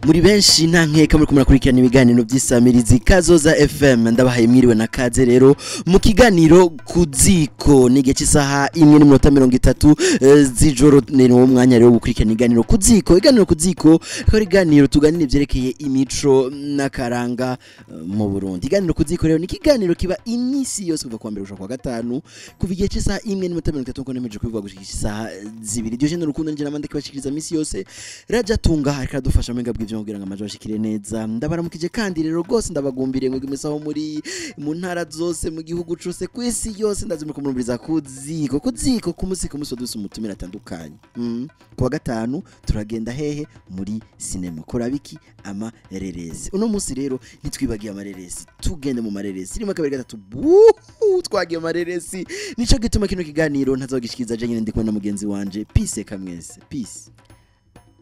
muri benshi nta nkeka muri kumurakurikirana ibiganiro by'isamirizi Kazoza FM ndabahaye mwiriwe na kaze rero mu kiganiro KU.ZÍKO nige cy'isaha 1:30 z'ijoro nero mwanya rero gukurikirana ibiganiro KU.ZÍKO ko ibiganiro tuganira ivyerekeye imico n'akaranga mu Burundi. Iganiro KU.ZÍKO rero ni kiganiro kiba iminsi yose kuva kwa mbere gushaka kwa gatanu kuva igihe cy'isaha 1:30 ko nemeje kubivuga gushika isaha 2 dio jeno rukundo nje namande kibashikiriza iminsi yose raja tunga akadufasha menga bw'ivyo kugira ngo amajo ashikire neza. Ndabaramukije kandi rero gose ndabagumbiriye ngo gimesaho muri mu ntara zose mu gihugu cyose kwisi yose ndazimwe kumurumuriza KU.ZÍKO ku muso dusu mutumira atandukanye. Kuwa gatanu turagenda hehe muri sinema korabiki amareresi. Uno munsi rero nitwibagiye amareresi tugende mu mareresi rimwe kabiri gatatu twagiye amareresi nico gituma kino kiganiro ntazogishikiriza je nyine ndi kumwe na mugenzi wanje Peace kamwese Peace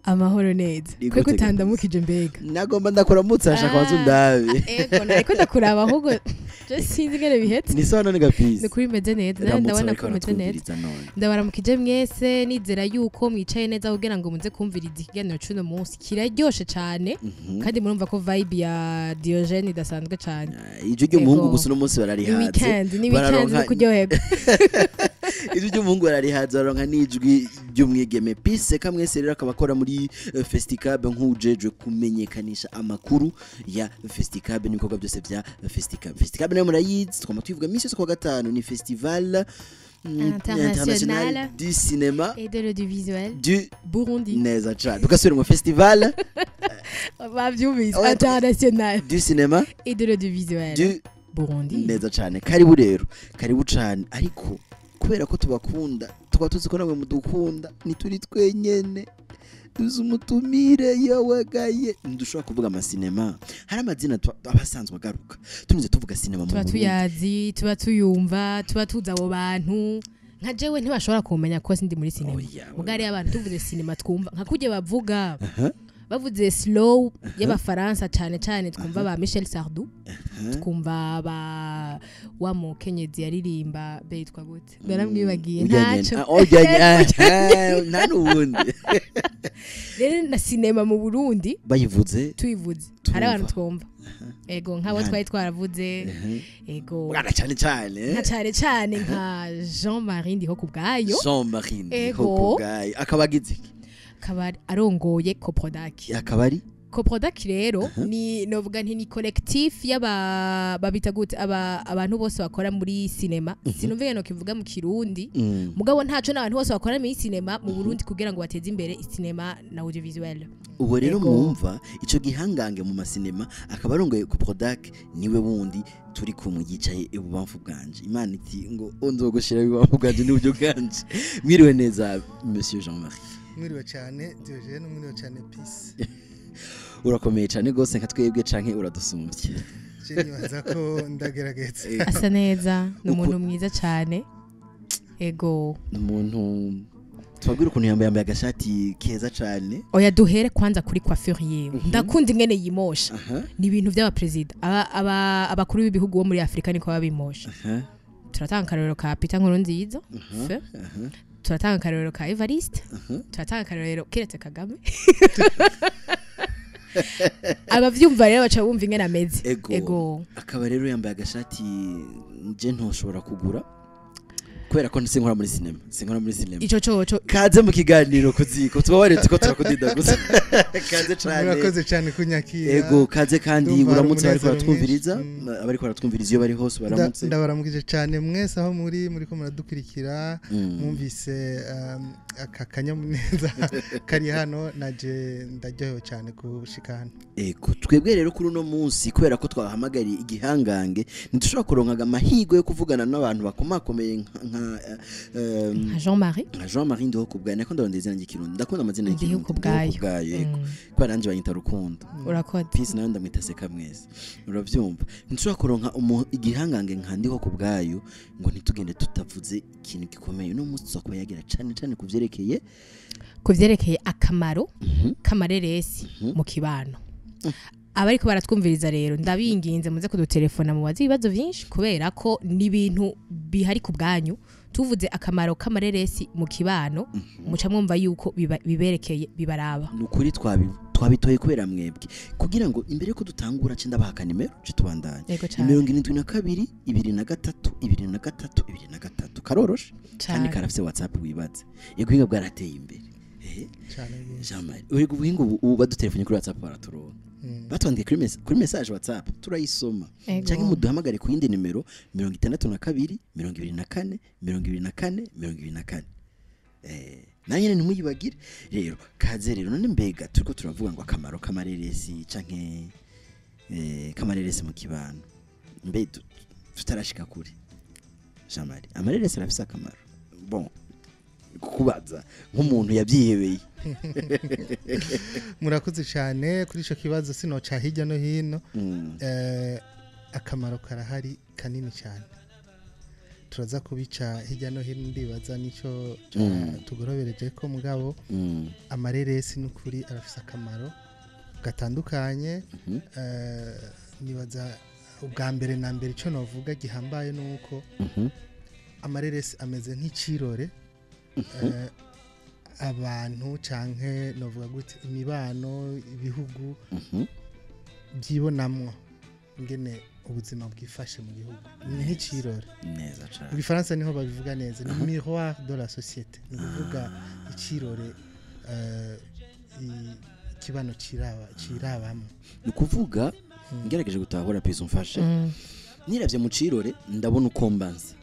amahoro neza kwe gutandamukije mbega nagomba ndakuramutsa ashaka wanzu ndabe ego nariko ndakuraba ahubwo je sinzi ngene bihetse ni sawa none Peace kuri meze neza ndabona ko meze neza ndabaramukije mwese nizera yuko mwicaye neza kugira ngo muze kumviriza ikiganiro cy'uno munsi kiraryoshe cyane kandi murumva ko vibe ya Diogene idasanzwe cyane ije ry'umuhungu gusa no munsi bararihaze ni weekend no kuryoherwa ije ry'umuhungu bararihaze baronka n'ijwi ry'umwigeme Peace kamwese rero akabakora muri Festicab nk'ujejwe kumenyekanisha amakuru ya Festicab n'ibikorwa byose bya Festicab nayo murayizi twama twivuga iminsi yose kwa gatanu ni festival international du cinéma et de l'audiovisuel du Burundi neza cyane tukasubira mu festival bavyumvise international du cinéma et de l'audiovisuel du Burundi neza cyane karibu rero karibu cyane ariko kubera ko tubakunda tukaba tuzi ko namwe mudukunda nituri twenyene umutumire yawagaye ndushobora kuvuga amasinema hari amazina abasanzwe agaruka tunize tuvuga sinema mu Burundi tuyazi tuba tuyumva tuba tuza abo bantu nka jewe ntibashobora kumenya ko sindi muri sinema mugari abantu tuvuze sinema twumva nka kuje bavuga bavuze slow y'abafaransa cyane twumva ba Michel Sardou twumva ba wa mukenyezi yaririmba betwa gute baramwibagiye ntaco nta nubundi rero na sinema mu Burundi bayivuze tuyivuze hari abantu twumva ego nk'abo twari twaravuze ego bwana cyane nka J.M Ndihokubwayo akabagize akaba arongoye Koprodaki akabari Koprodaki rero ni novuga nti ni collectif babita gute abantu bose bakora muri cinema sinumvye no kivuga mu Kirundi mugabo ntaco n'abantu bose bakora muri cinema mu Burundi kugira ngo bateze imbere cinema na audiovisuel. Ubu rero mwumva ico gihangange mu masinema akaba arongoye Koprodaki niwe wundi turi kumwe yicaye ibubamfu bwanje Imana iti ngo onzogushira ibubamfu bwanje n'uburyo bwanje mwiriwe neza Monsieur Jean-Marie. Mwiriwe cyane Diogene mwiriwe cyane Peace urakomeye cyane gose nka twebwe canke uradusumbye je nibaza ko ndagerageza asa neza n'umuntu mwiza cyane ego n'umuntu twabwira ukuntu yambaye agashati keza cyane oya duhere kwanza kuri coiffure yewe ndakunda ingene yimosha ni ibintu by'aba president abakuru b'ibihugu bo muri Afrika niko babimosha turatanga karero ka Peter Nkurunziza turatanga karero ka Evariste turatanga karero kiretse Kagame abavyumva rero baca bumva ingene ameze ego akaba rero yambaye agashati je ntoshobora kugura kubera ko sinkora muri sinema ico coco kaze mu kiganiro KU.ZÍKO tubabaretse ko turakudida gusa kaze cyane murakoze cyane kunyakira ego kaze kandi uramutse ariko baratwumviriza abariko baratwumviriza iyo bari hose baramutse ndabaramukije cyane mwese aho muri ko muradukurikira mwumvise akakanyamuneza kari hano naje ndaryohewe cyane kushika hano ego twebwe rero kuri uno munsi kubera ko twahamagariye igihangange ntidushobora kuronkaga amahigo yo kuvugana n'abantu bakomakomeye nka J.M Ndihokubwayo nako ndondeze nje Kirundi ndakunda amazina y'Ndihokubwayo kwa ranje banyita rukundo urakoze Peace nayo ndamwita seka mwese uravyumva ntushobora kuronka igihangange nka Ndihokubwayo ngo ntitugende tutavuze ikintu gikomeye no munsi tuzakoma yagira cyane kuvyerekeye akamaro kamareresi mu kibano abariko baratwumviriza rero ndabinginze muze kudutelefona mu bazi ibibazo byinshi kubera ko ni ibintu bihari ku bwanyu tuvuze akamaro kamareresi mu kibano muca mwumva yuko biberekeye bibaraba nukuri twabitoye kubera mwebwe kugira ngo imbere yuko dutangura cenda bahaka nimero citubandanye Yego cane. 72 23 23 23 karoroshe kandi karafise WhatsApp wibaze yego hinga bwarateye imbere cyane jamari uri guhinga ubu badutelefone kuri WhatsApp baraturonka batwandiye kuri message WhatsApp turayisoma cyangwa muduhamagare ku yindi nimero 62 24 24 24 nanyene ntimuyibagire rero kaze rero none mbega turiko turavuga ngo akamaro kamareresi canke kamareresi mu kibano mbe tutarashika kuri jamari amareresi arafise akamaro bon kubaza nk'umuntu yabyihebeye murakoze cyane kuri ico kibazo sinoca hirya no hino akamaro karahari kanini cyane turaza kubica hirya no hino ndibaza nico tugorobereje ko mugabo amareresi n'ukuri arafise akamaro gatandukanye nibaza ubwa mbere na mbere ico novuga gihambaye nuko amareresi ameze nk'icirore abantu canke novuga gute imibano ibihugu byibonamwo ngene ubuzima bwifashe mu gihugu nk'icirore neza cyane mu Gifaransa niho babivuga neza ni miroir de la société ni kuvuga icirore kibano cirabamo ni kuvuga ngerageje gutahura piso mfashe niravye mu cirore ndabona uko mbanza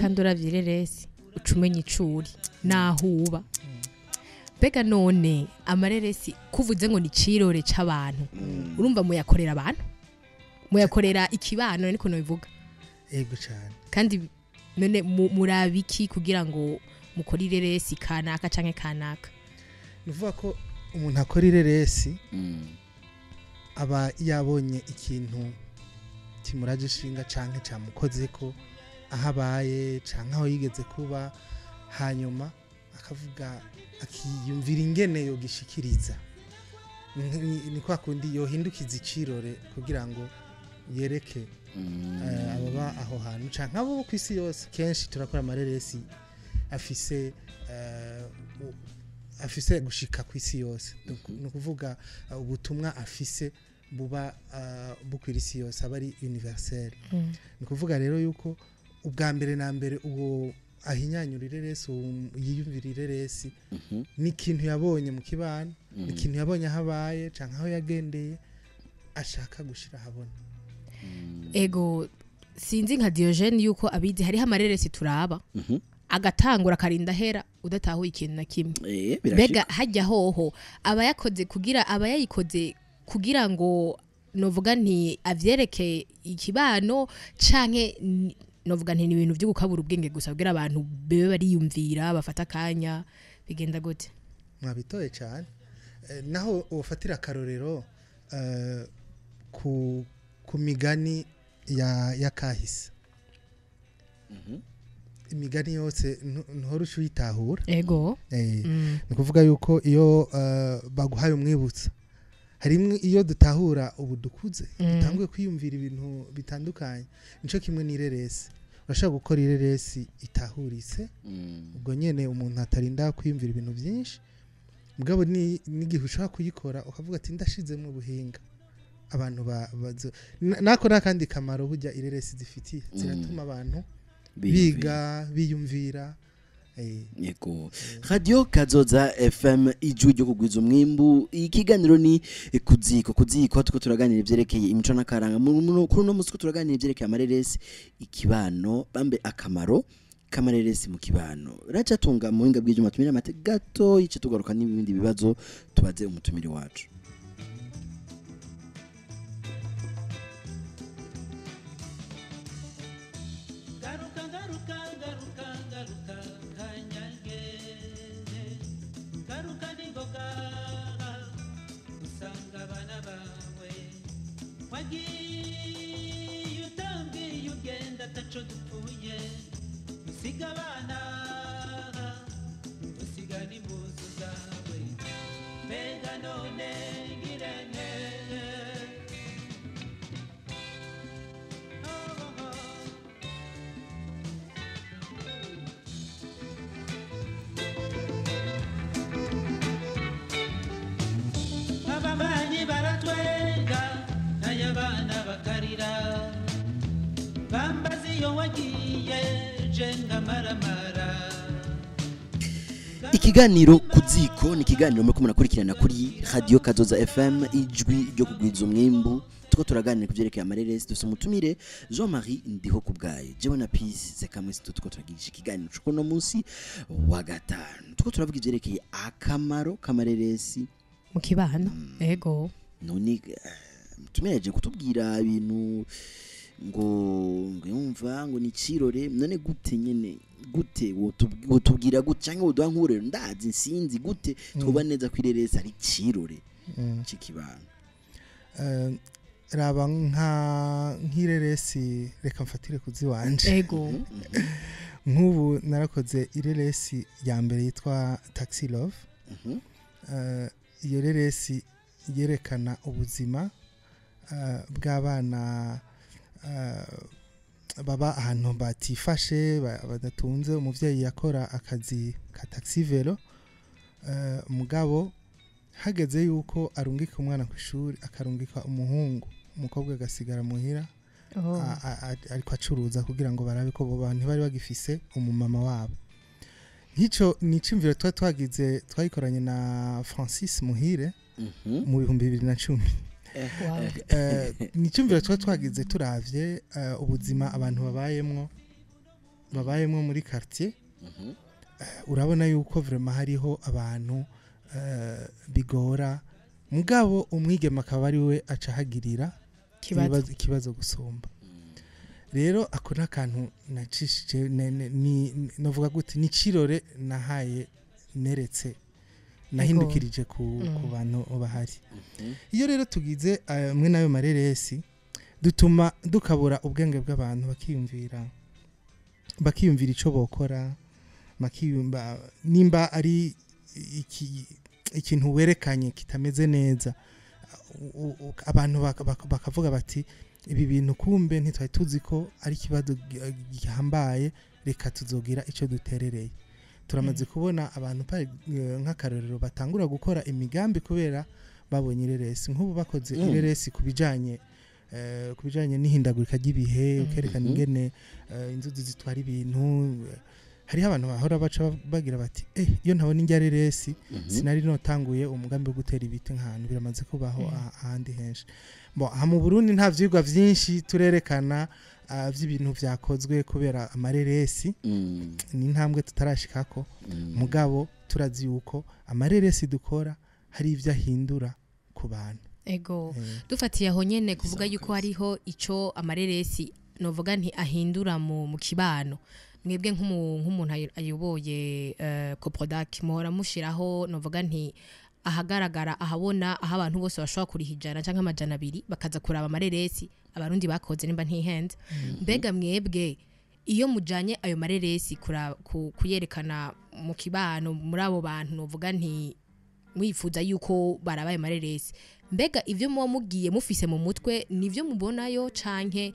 kandi uravyireresi ucumenya icuri nahuba bega none amareresi kuvuze ngo ni cirore c'abantu urumva muyakorera abantu muyakorera ikibano niko no bivuga yego cyane kandi none murabiki kugira ngo mukore ireresi kanaka canke kanaka nivuga ko umuntu akora ireresi aba yabonye ikintu kimuraje ishinga canke camukozeko ahabaye canke aho yigeze kuba hanyuma akavuga akiyumvira ingene yo gishikiriza ni kwa kundi yohindukiza icirore kugira ngo yereke ababa aho hantu canke abo kwisi yose kenshi turakora amareresi afise gushika kwisi yose no kuvuga ubutumwa afise buba bukwirisi yose abari universel ni kuvuga rero yuko ubwa mbere na mbere uwo ahinyanyura ireresi yiyumvira ireresi ni ikintu yabonye mu kibano ni ikintu yabonye ahabaye canke aho yagendeye ashaka gushira habona ego sinzi nka Diogene yuko abizi hariho amareresi turaba agatangura karinda hera udatahuye ikintu na kimwe bega hajya hoho abayakoze kugira abayayikoze kugira ngo novuga nti avyereke ikibano canke novuga nti ni ibintu byo gukabura ubwenge gusa kugira abantu bebe bariyumvira bafata kanya bigenda gute mwabitoye cyane naho ufatira karorero ku migani ya kahise imigani yose ntorusha uyitahura ego ni kuvuga yuko iyo baguhaye umwibutsa harimwe iyo dutahura ubu dukuze dutanguye kwiyumvira ibintu bitandukanye nico kimwe n'ireresi urashaka gukora ireresi itahurise ubwo nyene umuntu atarinda kwiyumvira ibintu byinshi mugabo n'igihe ushaka kuyikora ukavuga ati ndashizemo ubuhinga abantu nako nakandi kamaro burya ireresi zifitiye ziratuma abantu biga biyumvira yego radio Kazoza FM ijwi ryo kugwiza umwimbu ikiganiro ni kuziko tuko turaganira ivyerekeye imico nakaranga kuri no musi turaganira ivyerekeye amareresi ikibano bambe akamaro kamareresi mu kibano racha tunga muhinga bw'ijuma tumira mate gato ice tugaruka n'ibindi bibazo tubaze umutumiri wacu Sigabana usigani buzu zawe mega none ngirene bambaza iyo wagiye je nkamaramara. Ikiganiro kuziko ni ikiganiro muri munakurikirana kuri radio Kazoza FM ijwi ryo kugwiza umwimbu. Tuko turaganira kuvyerekeye amareresi dufite umutumire J.M Ndihokubwayo. Jewe na Peace Zekamwese tuko turagirisha ikiganiro cyo no munsi wa gatanu. Tuko turavuga ivyerekeye akamaro kamareresi mu kibano. Ego. None mutumeje kutubwira ibintu ngo yumva ngo ni cirore. None gute nyene gute wotubwira gute cyangwa udankure ndazi sinzi gute tuba neza kwireresi ari cirore cikibano. Raba nk'ireresi reka mfatire kuzi wanje. Ego. Nk'ubu narakoze ireresi ya mbere yitwa Taxi Love. Iyo reresi yerekana ubuzima bw'abana baba ahantu batifashe badatunze. Umuvyeyi yakora akazi ka taxi velo, mugabo hageze yuko arungika umwana ku ishuri akarungika umuhungu, umukobwa agasigara muhira ariko acuruza kugira ngo barabe ko bo bantu bari bagifise umumama wabo. Hico ni cimviro twagize twayikoranye na Francis Muhire mu 2010. Ni cimviro twagize turavye ubuzima abantu babayemwo muri quartier. Urabona yuko vraiment hariho abantu bigora, mugabo umwigema akaba ari we acahagirira ikibazo gusumba. Rero ako nakantu nacishije novuga gute ni cirore nahaye neretse nahindukirije ku bantu bahari. Iyo rero tugize mwe nayo mareresi dutuma dukabura ubwenge bw'abantu bakiyumvira ico bokora, bakiyumva nimba ari ikintu werekanye kitameze neza, abantu bakavuga bati ibi bintu kumbe ntitwari tuzi ko ari kibazo gihambaye, reka tuzogira ico duterereye. Turamaze kubona abantu nk'akarorero batangura gukora imigambi kubera babonye ireresi. Nk'ubu bakoze ireresi kubijanye n'ihindagurika ry'ibihe, ukerekana ingene inzuzi zitwara ibintu. Hariho abantu bahora baca bagira bati iyo ntabona injya reresi sinari notanguye umugambi wo gutera ibiti nk'ahantu. Biramaze kubaho ahandi henshi. Mu Burundi nta vyigwa vyinshi turerekana vy'ibintu vyakozwe kubera amareresi. Ni intambwe tutarashikako, mugabo turazi yuko amareresi dukora hari ivyo ahindura ku bantu. Ego. Dufatiye aho nyene kuvuga yuko hariho ico amareresi novuga nti ahindura mu kibano. Mwebwe nk'umuntu ayoboye Coprodac muhora mushiraho novuga nti ahagaragara ahabona aho abantu bose bashobora kurihijana canke amajana 2 bakaza kuraba amareresi abarundi bakoze nimba ntihenze. Mbega mwebwe iyo mujanye ayo mareresi kuyerekana mu kibano muri abo bantu novuga nti mwifuza yuko barabaye mareresi, mbega ivyo muba mugiye mufise mu mutwe nivyo mubonayo canke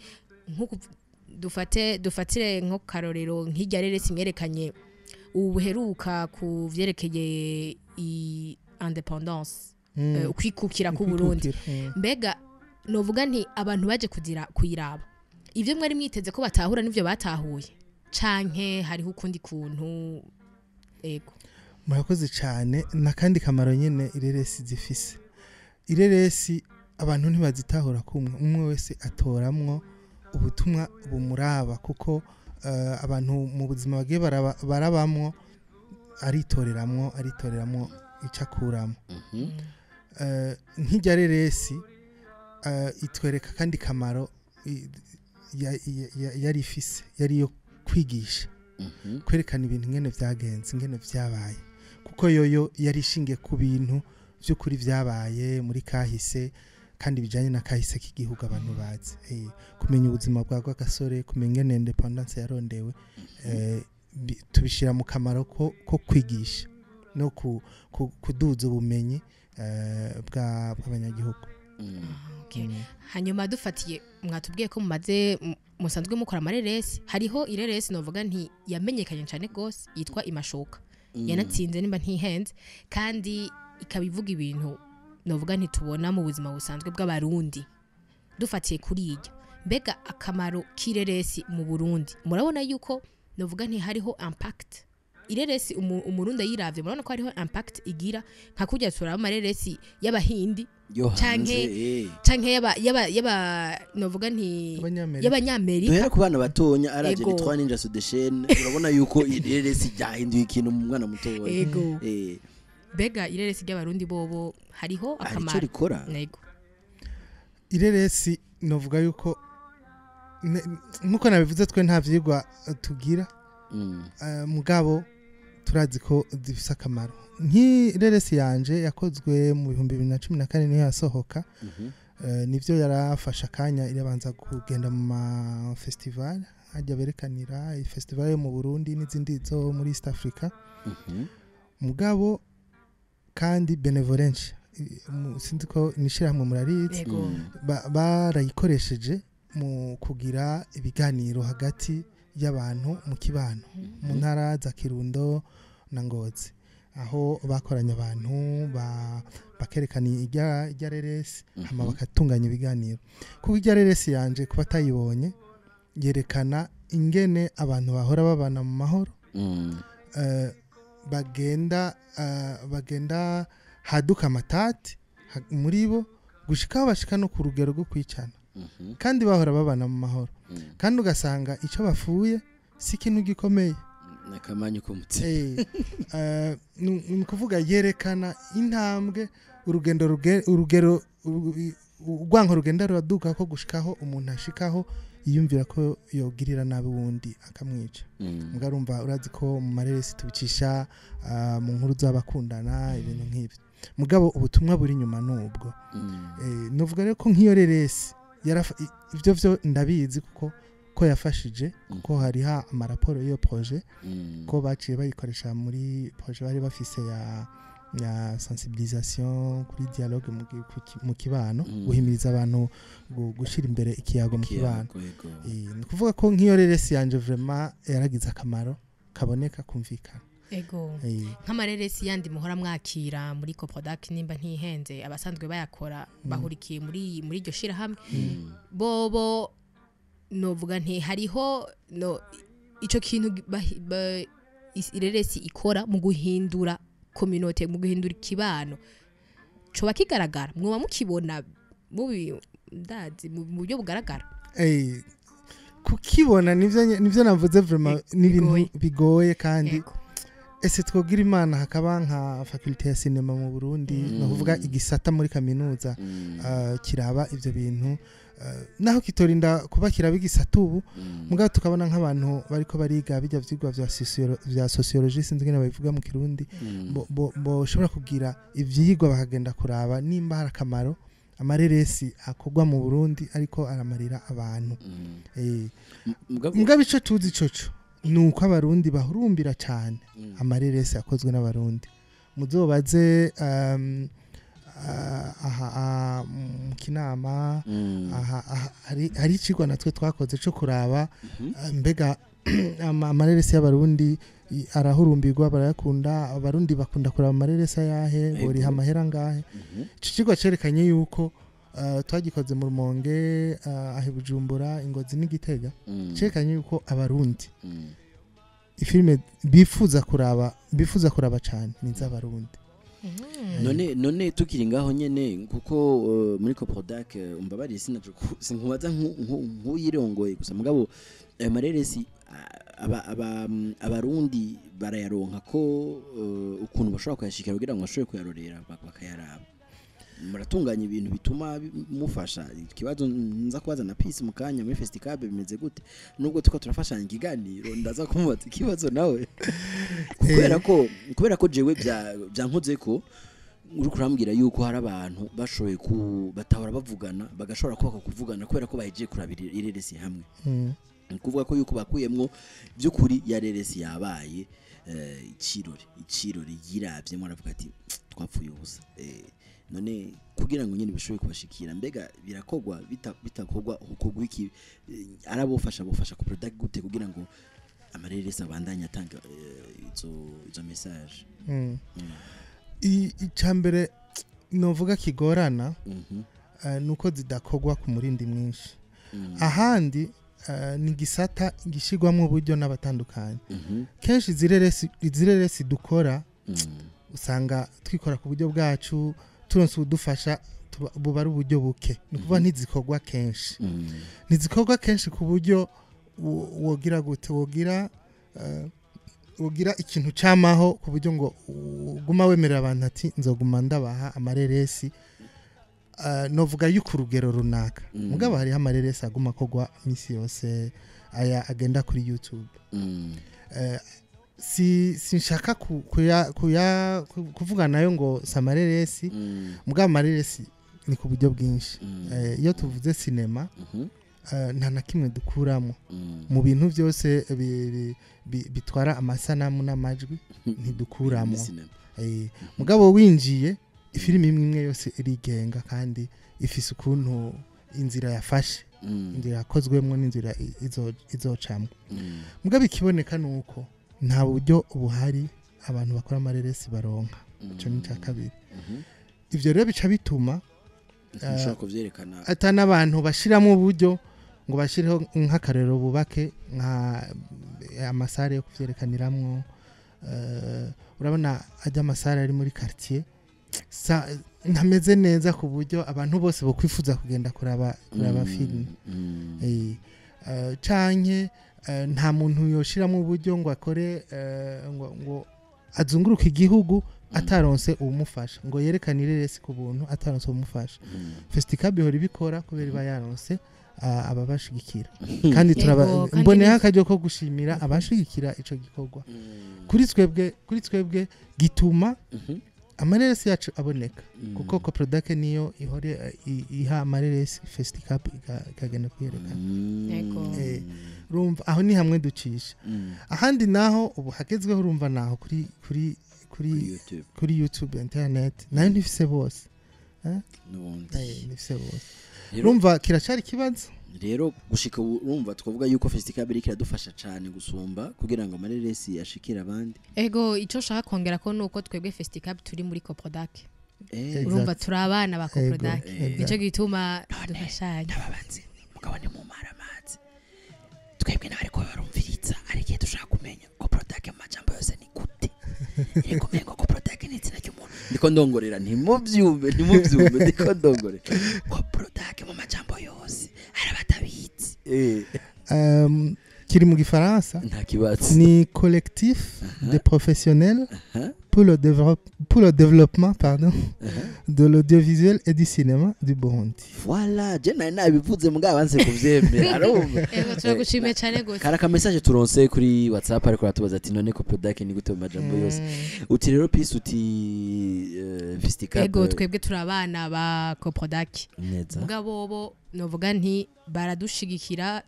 nkuko dufatire nko karorero nk'ijya reresi mwerekanye ubuheruka ku vyerekeye independence, ukwikukira ku Burundi. Mbega novuga nti abantu baje kuyiraba ivyo mwari mwiteze ko batahura n'ivyo batahuye canke hariho ukundi kuntu? Ego, murakoze cyane. Nakandi kamaro nyene ireresi zifise. Ireresi abantu ntibazitahura kumwe, umwe wese atoramwo ubutumwa bumuraba, kuko abantu mu buzima bagiye barabamwo aritoreramwo icakuramo. Nk'ijya reresi itwereka kandi kamaro yari ifise, yari yo kwigisha, kwerekana ibintu ngene vyagenze, ngene vyabaye, kuko yoyo yari ishingiye ku bintu vy'ukuri vyabaye muri kahise kandi bijanye na kahise k'igihugu abantu bazi. Kumenya ubuzima bwa gasore, kumenya ngene independence yarondewe, tubishira mu kamaro ko kwigisha no kuduza ubumenyi bw'abanyagihugu. Hanyuma dufatiye mwatubwiye ko musanzwe mukora amareresi, hariho ireresi novuga nti yamenyekanye cyane gose yitwa Imashoka, yanatsinze nimba ntihenze, kandi ikabivuga ibintu novuga nti tubona mu buzima busanzwe bw'abarundi. Dufatiye kuri iryo, mbega akamaro k'ireresi mu Burundi murabona yuko novuga nti hariho impact ireresi umurundi yiravye murabona ko hariho impact igira nka kujya sura amareresi y'abahindi canke yaba novuga nti y'abanyamerika duhere ku bana batonya araje ni 3 ninja de chaîne urabona yuko ireresi ryahinduye ikintu mu mwana mutoya bega ireresi ry'abarundi bobo hariho akamaro nego ireresi novuga yuko nkuko nabivuze twe nta vyigwa tugira mugabo turazi ko zifise akamaro nk'ireresi yanje yakozwe mu 2014 niyo yasohoka nivyo yarafasha kanya irabanza kugenda mu ma festival hajya berekanira festival yo mu Burundi n'izindi zo muri East Africa mugabo kandi benevolence sinzi ko nishira hamwe murarizi barayikoresheje mu kugira ibiganiro hagati y'abantu mu kibano mu ntara za Kirundo na Ngozi aho bakoranye abantu bakerekana ijya reresi hama bakatunganya ibiganiro kuko ijya reresi yanje kuba tayibonye yerekana ingene abantu bahora babana mu mahoro bagenda haduka amatati muri bo gushika bashika no ku rugero rwo kwicana kandi bahora babana mu mahoro kandi ugasanga icyo bafuye si ikintu gikomeye nakamanyu kumutse ni kuvuga yerekana intambwe urugero urwanko rugenda ruraduka ko gushikaho umuntu ashikaho yiyumvira ko yogirira nabi wundi akamwica mugarumva urazi ko mu mareresi tubicisha mu nkuru z'abakundana ibintu nk'ibyo mugabo ubutumwa buri nyuma nubwo novuga rero ko nk'iyo reresi ibyo ndabizi ko yafashije kuko hariho amaraporo y'iyo projet ko baciye bayikoresha muri projet bari bafise ya sensibilisation kuri dialogue mu kibano guhimiriza abantu gushira imbere ikiyago mu kibano ni kuvuga ko nk'iyo reresi yanje vraiment yaragize akamaro kaboneka kumvikana nk'amareresi yandi muhora mwakira muri coproduct nimba ntihenze abasanzwe bayakora bahurikiye muri iryo shira hamwe bobo novuga nti hariho ico kintu ireresi ikora mu guhindura community mu guhindura ikibano coba kigaragara mwoba mukibona ndazi mu buryo bugaragara kukibona nivyo navuze vraiment n'ibintu bigoye kandi ese twogira imana hakaba nka faculty ya cinema mu Burundi no kuvuga igisata muri kaminuza kiraba ivyo bintu naho kitorinda kuba kiraba igisata ubu mugabo tukabona nk'abantu bariko bariga bijya vyigwa vya sociology sinzi ngene babivuga mu Kirundi bo shobora kugira ivyigwa bakagenda kuraba nimba hari akamaro amareresi akogwa mu Burundi ariko aramarira abantu mugabo ico tuzi coco nuko abarundi bahurumbira cyane amareresi akozwe n'abarundi muzobaze mu kinama hari ikigwa natwe twakoze cyo kuraba mbega amareresi y'abarundi arahurumbirwa barayakunda abarundi bakunda kuraba amareresi yahe boriha amahera ngahe ico kigwa cerekanye yuko twagikoze mu Rumonge ahe Bujumbura Ingozi n'Igitega cerekanye yuko abarundi ifilme bifuza kuraba cyane n'iz'abarundi none tukiri ngaho nyene kuko muri coproduct umbabariye sinkubaza nk'uyirongoye gusa mugabo mareresi abarundi barayaronka ko ukuntu bashobora kuyashikira kugira ngo bashobore kuyarorera bakayaraba muratunganya ibintu bituma mufasha ikibazo nza kubaza na peace mukanya muri festival bimeze gute nubwo tuko turafashanya ikiganiro ndaza kumubaza ikibazo nawe kubera ko jewe byankoze ko uri kurambwira yuko hari abantu bashoboye batahora bavugana bagashobora kuba kuvugana kubera ko bahejeje kurabira ireresi hamwe kuvuga ko yuko bakuyemwo by'ukuri ya reresi yabaye ikirori yiravye muravuga ati twapfuye ubusa none kugira ngo nyine bishobore kubashikira mbega birakogwa bitakogwa ukogwa iki arabofasha ku product gute kugira ngo amareresi abandanye atanga izo message icambere novuga kigorana nuko zidakogwa ku murindi mwinshi ahandi ni gisata gishigwamo uburyo n'abatandukanye kenshi izireresi dukora usanga twikora ku buryo bwacu turonse udufasha buba ari uburyo buke ni kuvuga ntizikorwa kenshi ku buryo wogira gute wogira ikintu camaho ku buryo ngo uguma wemerera abantu ati nzoguma ndabaha amareresi novuga yuko urugero runaka mugabo hariho amareresi aguma kogwa iminsi yose aya agenda kuri YouTube sinshaka kuvuga nayo ngo samareresi mugabo amareresi ni ku buryo bwinshi iyo tuvuze sinema nta na kimwe dukuramo mu bintu byose bitwara amasanamu n'amajwi ntidukuramo mugabo winjiye ifilimi imwe yose irigenga kandi ifise ukuntu inzira yafashe inzira yakozwemo n'inzira izocamo mugabo ikiboneka nuko nta buryo buhari abantu bakora amareresi baronka ico ni cya kabiri ivyo rero bica bituma ata n'abantu bashiramo uburyo ngo bashireho nk'akarero bubake nka amasare yo kuvyerekaniramwo urabona ajya amasare ari muri quartier ntameze neza ku buryo abantu bose bokwifuza kugenda kuraba film canke nta muntu yoshiramo uburyo ngo akore ngo azunguruka igihugu ataronse umufasha ngo yerekane ireresi ku buntu ataronse umufasha Festicab ihora ibikora kubera iba yaronse ababashigikira kandi mbonera akajyo ko gushimira abashigikira ico gikorwa kuri twebwe gituma amareresi yacu aboneka kuko coproduction niyo ihore iha amareresi Festicab ikagenda kuyerekana rumva aho ni hamwe ducisha ahandi naho ubu hagezweho urumva naho kuri YouTube internet nayo nifise bose nifise bose urumva kiracari kibazo rero gushika urumva twavuga yuko Festicab iri kiradufasha cyane gusumba kugira ngo amareresi ashikira abandi ego ico shaka kongera ko nuko twebwe Festicab turi muri coproduction urumva turabana ba coproduction nico gituma dufashanya ababanzi mugabane mu maramaze twebwe n'ariko barumviriza ariko dushaka kumenya coproduction amajambo yose ni gute yego mengo coproduction ni tsina cy'umuntu ndiko ndongorera ntimuvyumve ndiko ndongorera coproduction mu majambo yose arabatabizi kiri mu gifaransa nta kibatsi ni collectif de professionnels pour le développement de l'audiovisuel et du cinéma du Burundi. Voilà, je nabivuze mugabo banse kuvyemera arumva. Ego turagushimiye cyane gose. Karaka message turonse kuri WhatsApp ariko ratubaza ati none ko production ni gute mu majambo yose. Uti rero peace uti Festicab. Ego twebwe turabana ba coproduction. Neza. Mugabo bo novuga nti baradushigikira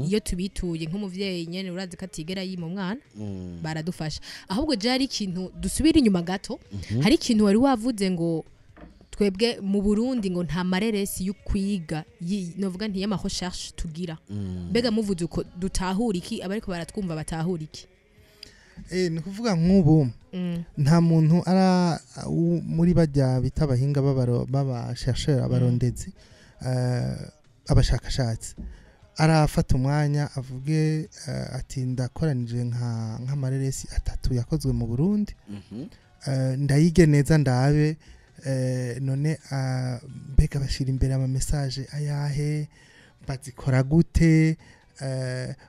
iyo tubituye nk'umuvyeyi nyene urazi ko atigera yima umwana baradufasha ahubwo je ari ikintu dusubira inyuma gato hari ikintu wari wavuze ngo twebwe mu Burundi ngo nta mareresi y'ukwiga novuga nti y'ama recherche tugira mbega muvuze uko dutahura iki abariko baratwumva batahura iki ni kuvuga nk'ubu nta muntu ara muri bajya bitabahinga baba chercheur abarondezi abashakashatsi arafata umwanya avuge ati ndakoranije nk'amareresi 3 yakozwe mu Burundi ndayige neza ndabe none mbega bashira imbere ama message ayahe bazikora gute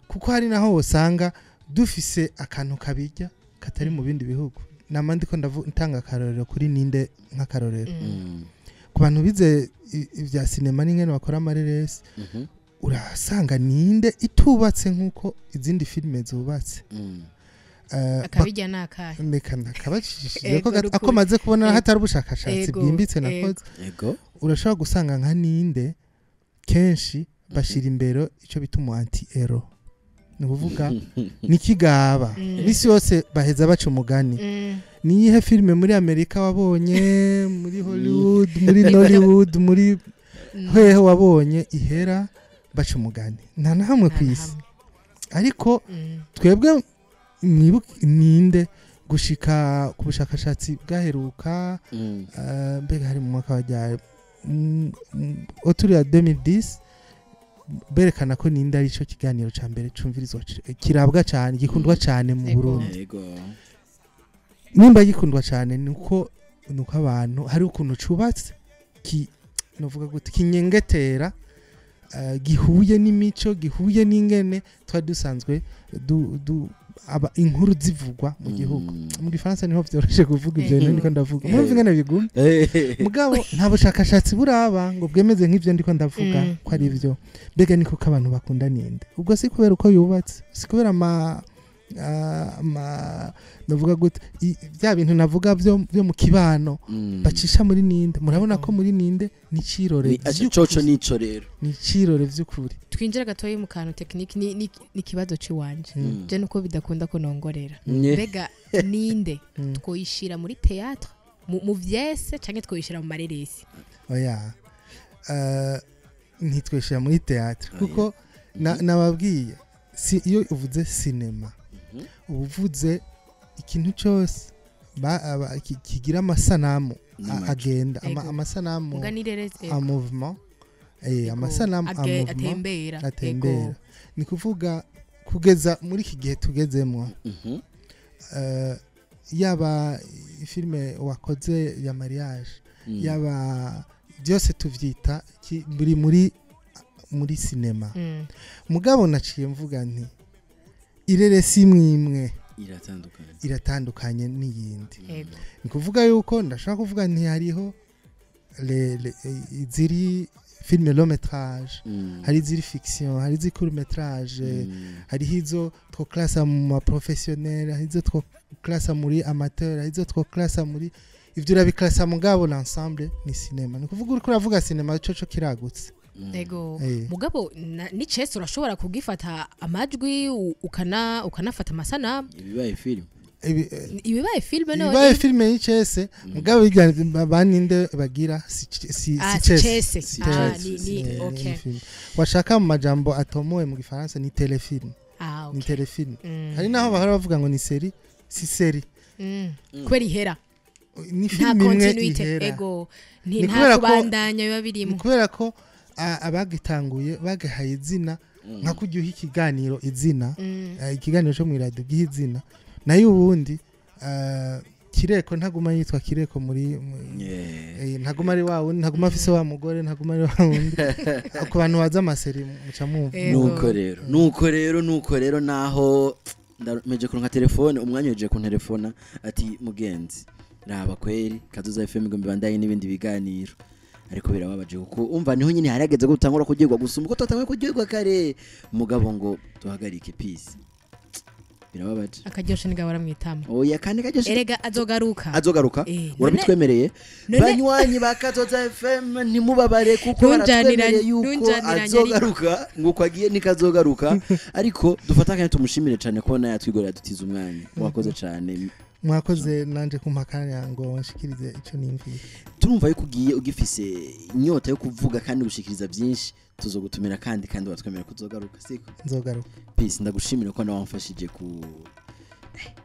kuko hari naho usanga dufise akantu kabijya katari mu bindi bihugu namandi ko ntanga akarorero kuri ninde nk'akarorero ku bantu bize ibya sinema n'ingene bakora amareresi urasanga ninde itubatse nkuko izindi filime zubatse akabijya nakahe mekana kabashishije ko akomaze kubona hatari ubushakashatsi bwimbitse nakoze urashaka gusanga nka ninde kenshi bashira imbere ico bituma anti hero ni kuvuga nikigaba misi yose baheza baca umugani niyihe filime muri Amerika wabonye muri Hollywood muri Nollywood muri hehe wabonye ihera baca umugani nta na hamwe kwisi ariko twebwe ninde gushika ku bushakashatsi bwaheruka mbega hari mu mwaka wa autour ya 2010 berekana ko ninde ari cyo kiganiro ca mbere cumvirizwa kirabwa cyane gikundwa cyane mu Burundi. Yego. Nimba gikundwa cyane nuko abantu hari ukuntu cubatse novuga gute kinyengetera gihuye n'imico gihuye n'ingene twa dusanzwe inkuru zivugwa mu gihugu. Mu Gifaransa niho byoroshe kuvuga ibyo ndiko ndavuga. Murumva ingene biguma. Mugabo nta bushakashatsi buraba ngo bwemeze nk'ivyo ndiko ndavuga ko ari byo. Mbega niko abantu bakunda ninde. Ubwo si kubera uko yubatse, si kubera navuga gute bya bintu navuga byo mu kibano bacisha muri ninde. Murabona ko muri ninde ni cirore coco nico rero ni cirore vy'ukuri. Twinjira gatoyi mu kantu technique ni kibazo ciwanje je nuko bidakunda ko nongorera. Mbega ninde twoyishira muri théâtre mu vyese canke twoyishira mu mareresi? Oya ntitwishira muri théâtre kuko nababwiye si iyo uvuze cinema uvuze ikintu cyose kigira amasanamu agenda amasanamu a movement amasanamu atembera ni kuvuga kugeza muri iki gihe tugezemo yaba filme wakoze ya mariage yaba byose tuvyita buri muri cinema mugabo naciye mvuga nti ireresi imwe iratandukanye n'iyindi. Ni kuvuga yuko ndashaka kuvuga nti hariho ziri filme long métrage hari ziri fiction hari ziri court métrage hari hizo two classe mu professionnel hari hizo two classe muri amateur hari hizo two classe muri ivyo urabiklasa mugabo l'ensemble ni cinema. Ni kuvuga uriko uravuga cinema cyo kiragutse. Ego mugabo ni chess urashobora kugifata amajwi ukanafata amasanamu ibibaye film no ibibaye film y'icese mugabo baninde bagira si chess ni okay washaka mu majambo atomoye mu Gifaransa ni téléfilm ni téléfilm hari naho bahora bavuga ngo ni série si série kweri hera ni film imwe ihera ego nta kubandanya biba birimo kubera ko abagitanguye bagahaye izina nka kujya ikiganiro izina ikiganiro cyo mu radio gihizina nayo ubundi kireko ntaguma yitwa kireko muri ntaguma ari wawe ntaguma afise wa mugore ntaguma ari wawe ku bantu baza amaseri muca mwumva nuko rero naho ndameje kuronka telefone umwanya yeje ku telefona ati mugenzi raba kweri Kazoza FM ngo mbibandaye n'ibindi biganiro ariko birababaje kuko umva niho nyine harageze ko utangura kugirwa gusumba ko tutatanguye kugirwa kare mugabo ngo tuhagarike peace birababaje akaryoshe nigabara mwitama oya kandi karyoshe erega azogaruka urabitwemereye banywanyi ba Kazoza FM ntimubabare kuko baratwemereye yuko azogaruka nguko agiye nikazogaruka ariko dufatanye tumushimire cyane ko nayo twigorera dutiza umwanya wakoze cyane mwakoze nanje kumpakanya ngo nshikirize ico nimvira turumva yuko ugiye ugifise inyota yo kuvuga kandi gushikiriza byinshi tuzogutumira kandi watwemera kuzogaruka siko nzogaruka peace ndagushimira ko nawamfashije ku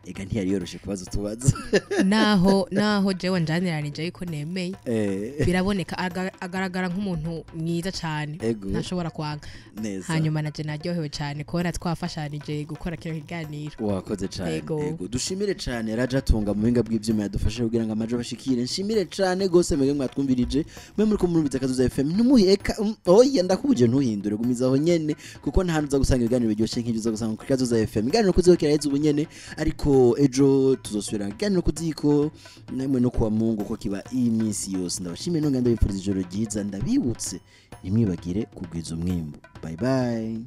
ega ntiyari yoroshe kubaza tubaza naho jewe njaniranje yuko nemeye biraboneka agaragara nk'umuntu mwiza cyane ntashobora kwanga hanyuma naje naryohewe cyane kubona twafashanije gukora kino kiganiro wakoze cyane ego dushimire cyane Raja Tunga mu binga bw'ivyuma yadufashe kugira ngo amajo bashikire nshimire cyane gose mwebwe mwatwumvirije mwe muri ko murumviza Kazoza FM ntumuheka oya ndakubuje ntuhindure gumizaho nyene kuko nta hantu za gusanga ibiganiro biryoshye nk'ibyo za gusanga kuri Kazoza FM iganiro kuzokera heza ubunyene ariko ejo tuzosubira iganiro kuziko namwe no kuwa Mungu ko kiba iminsi yose ndabashimiye no nganda bipfuriza ijoro ryiza ndabibutse nimwibagire kugwiza umwimbu bye bye.